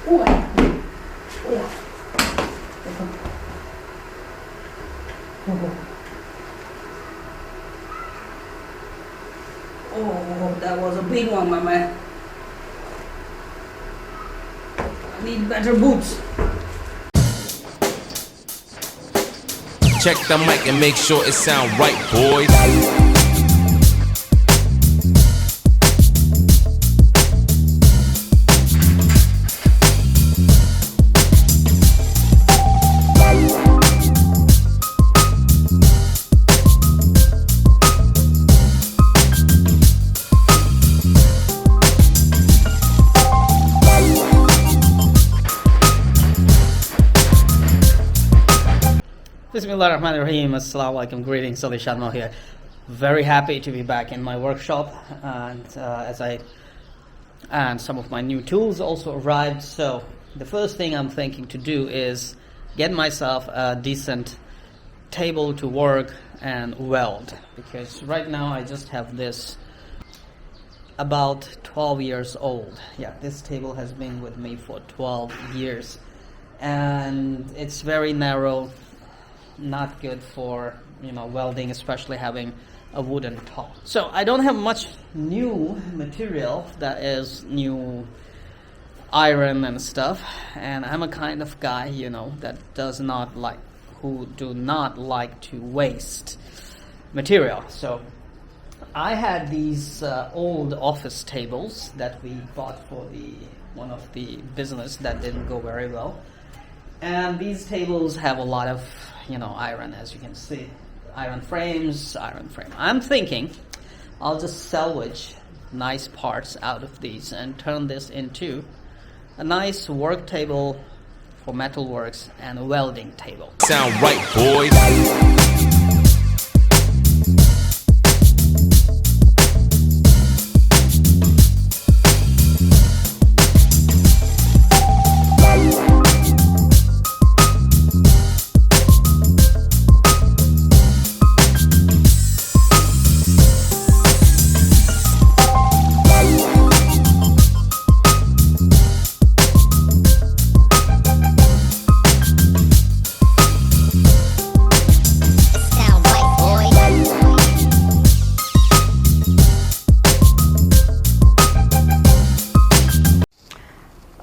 Oh yeah. Oh yeah. Oh, that was a big one, my man. I need better boots. Check the mic and make sure it sound right, boys. Bismillahirrahmanirrahim. Assalamu alaikum. Greetings. Alishanmao here. Very happy to be back in my workshop, and some of my new tools also arrived. So the first thing I'm thinking to do is get myself a decent table to work and weld, because right now I just have this about 12 years old. Yeah, this table has been with me for 12 years and it's very narrow, not good for welding, especially having a wooden top. So I don't have much new material, that is new iron and stuff, and I'm a kind of guy that who do not like to waste material. So I had these old office tables that we bought for one of the business that didn't go very well, and these tables have a lot of iron, as you can see, iron frame. I'm thinking I'll just salvage nice parts out of these and turn this into a nice work table for metalworks and a welding table. Sound right, boys.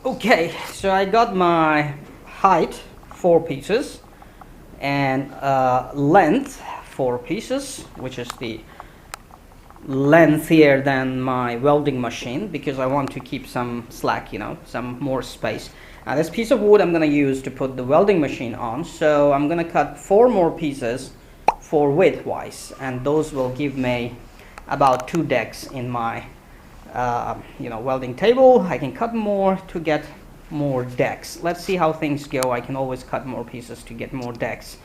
Okay, so I got my height 4 pieces and length 4 pieces, which is the lengthier than my welding machine, because I want to keep some slack, some more space. Now this piece of wood I'm going to use to put the welding machine on, so I'm going to cut 4 more pieces for width wise, and those will give me about 2 decks in my welding table. I can cut more to get more decks. Let's see how things go. I can always cut more pieces to get more decks.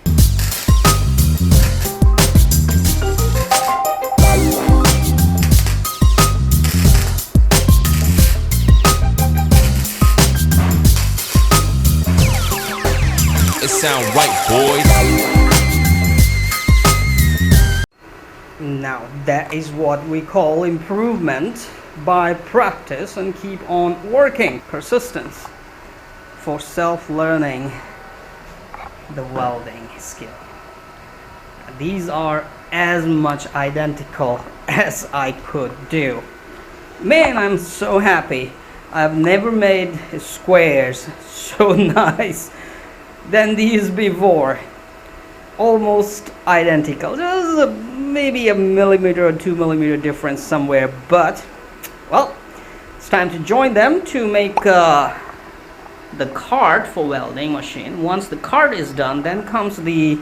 It sound right, boys. Now that is what we call improvement by practice, and keep on working. Persistence for self-learning the welding skill. These are as much identical as I could do. Man, I'm so happy. I've never made squares so nice than these before. Almost identical, just maybe a millimeter or 2 millimeter difference somewhere, but well, it's time to join them to make the card for welding machine. Once the card is done, then comes the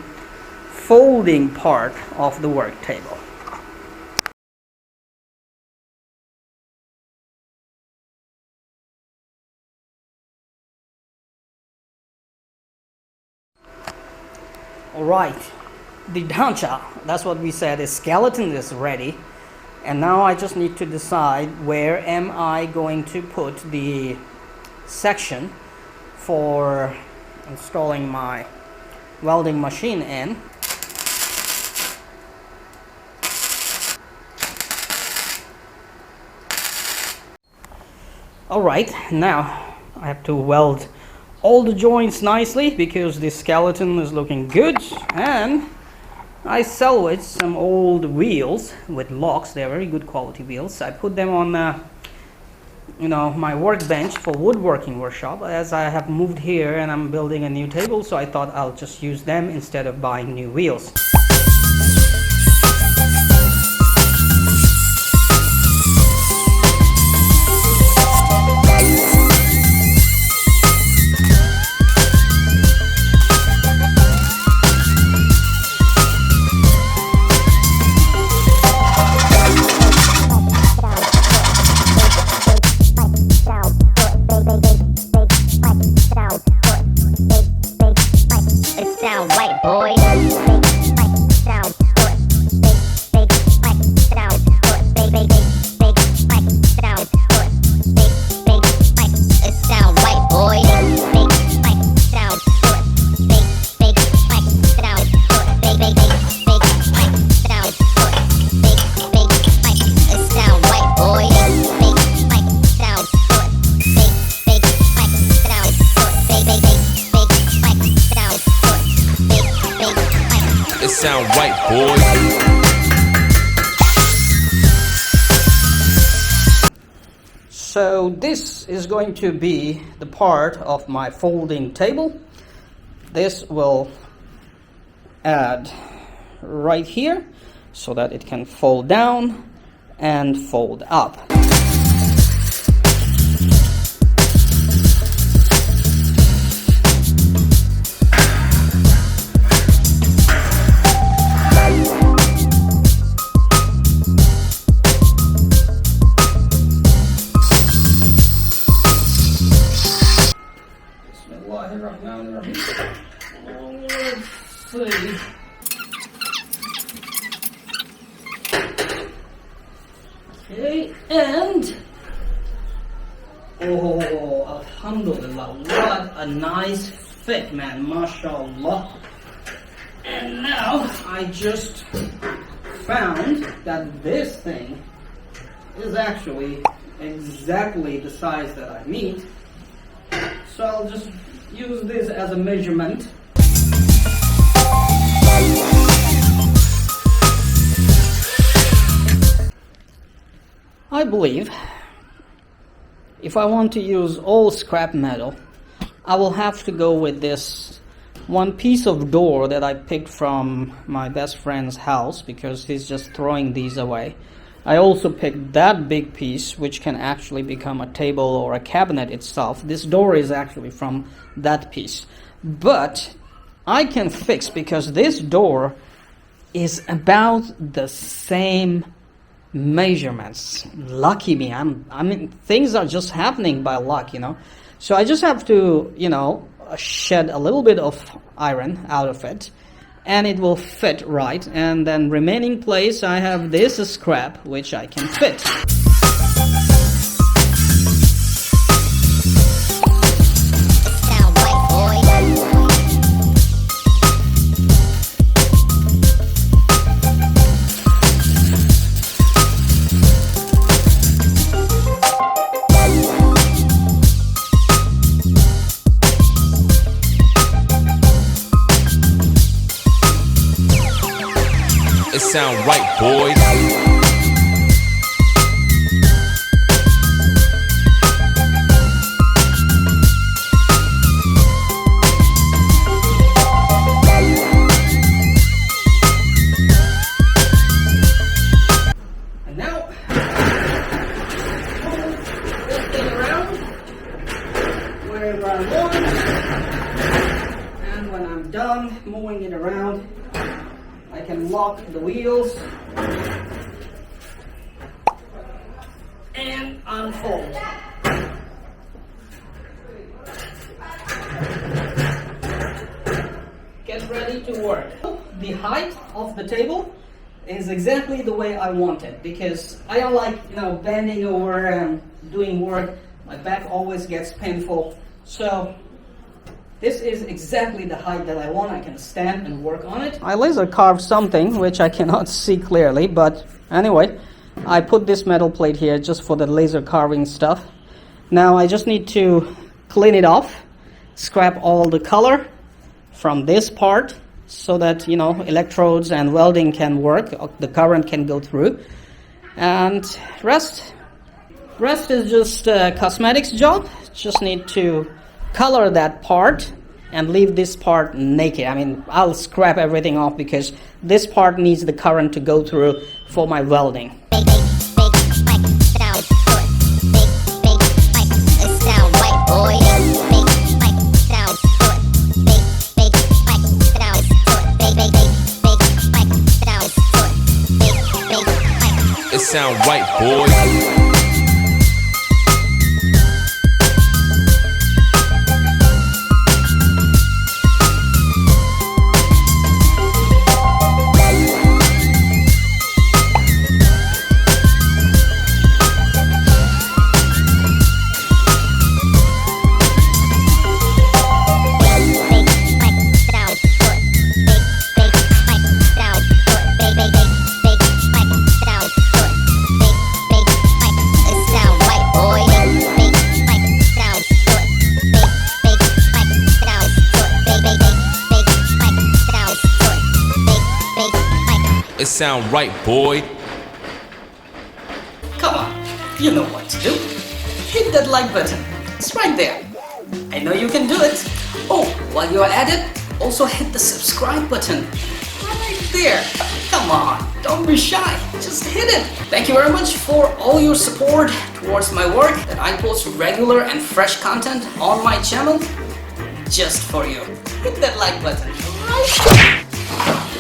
folding part of the work table. Alright, the dhancha, that's what we said, the skeleton is ready, and now I just need to decide where am I going to put the section for installing my welding machine in. Alright, now I have to weld all the joints nicely because the skeleton is looking good. And I salvaged some old wheels with locks. They're very good quality wheels. I put them on my workbench for woodworking workshop, as I have moved here and I'm building a new table, so I thought I'll just use them instead of buying new wheels. Sound right, boy. So this is going to be the part of my folding table. This will add right here so that it can fold down and fold up. Okay, and alhamdulillah, what a nice fit, man, mashallah. And now I just found that this thing is actually exactly the size that I need, so I'll just use this as a measurement. I believe if I want to use all scrap metal, I will have to go with this one piece of door that I picked from my best friend's house because he's just throwing these away. I also picked that big piece, which can actually become a table or a cabinet itself. This door is actually from that piece, but I can fix, because this door is about the same measurements. Lucky me, I mean things are just happening by luck, so I just have to shed a little bit of iron out of it and it will fit right, and then remaining place I have this scrap which I can fit. It sound right, boys. And now, move this thing around wherever I want, and when I'm done moving it around, I can lock the wheels and unfold. Get ready to work. The height of the table is exactly the way I want it, because I don't like bending over and doing work. My back always gets painful. So this is exactly the height that I want. I can stand and work on it. I laser carved something which I cannot see clearly, but anyway, I put this metal plate here just for the laser carving stuff. Now I just need to clean it off, scrap all the color from this part so that, you know, electrodes and welding can work, the current can go through. And rest is just a cosmetics job. Just need to color that part and leave this part naked. I mean, I'll scrap everything off because this part needs the current to go through for my welding. It sound right, boy. It sound right, boy. Come on, you know what to do. Hit that like button. It's right there. I know you can do it. Oh, while you're at it, also hit the subscribe button. Right there. Come on, don't be shy. Just hit it. Thank you very much for all your support towards my work, that I post regular and fresh content on my channel just for you. Hit that like button right there.